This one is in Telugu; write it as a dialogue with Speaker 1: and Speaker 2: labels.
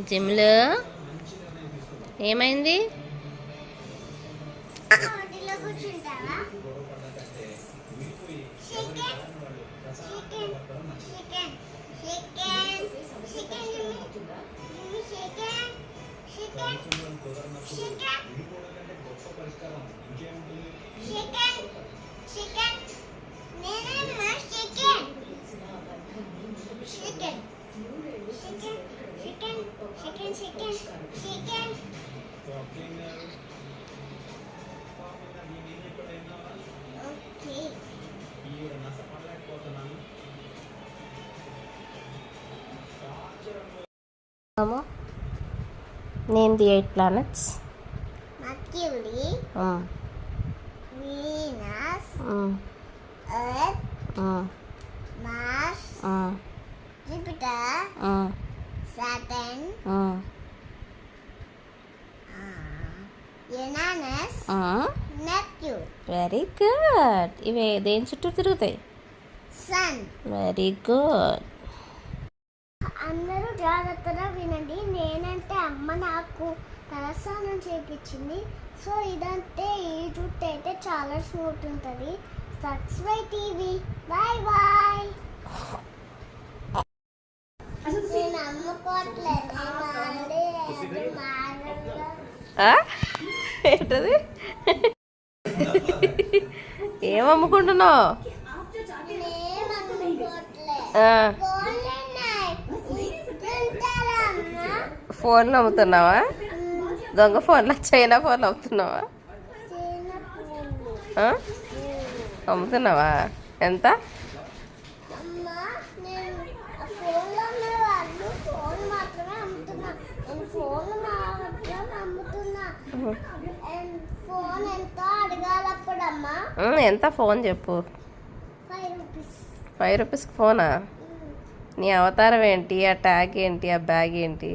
Speaker 1: జిమ్లో ఏమైంది? Name the 8 planets.
Speaker 2: Mercury, Venus, Earth, Mars, Jupiter, Saturn, Uranus, Neptune.
Speaker 1: Very good. ఇవే దేని చుట్టూ తిరుగుతాయి?
Speaker 2: Sun.
Speaker 1: Very good.
Speaker 2: అందరూ జాగ్రత్తగా వినండి. నేనంటే అమ్మ నాకు తలస్నానం చేయించింది. సో ఇదంటే ఈ జుట్టు అయితే చాలా స్మూత్ ఉంటుంది. Subscribe TV. Bye bye. నేను అమ్ముకోవట్లేదు.
Speaker 1: ఏంటది? ఏం అమ్ముకుంటున్నావు? ఫోన్లు అమ్ముతున్నావా? దొంగ ఫోన్లు, చైనా ఫోన్లు అమ్ముతున్నావా? అమ్ముతున్నావా? ఎంత? ఎంత ఫోన్ చెప్పు. 5 రూపీస్కి ఫోనా? నీ అవతారం ఏంటి? ఆ ట్యాగ్ ఏంటి? ఆ బ్యాగ్ ఏంటి?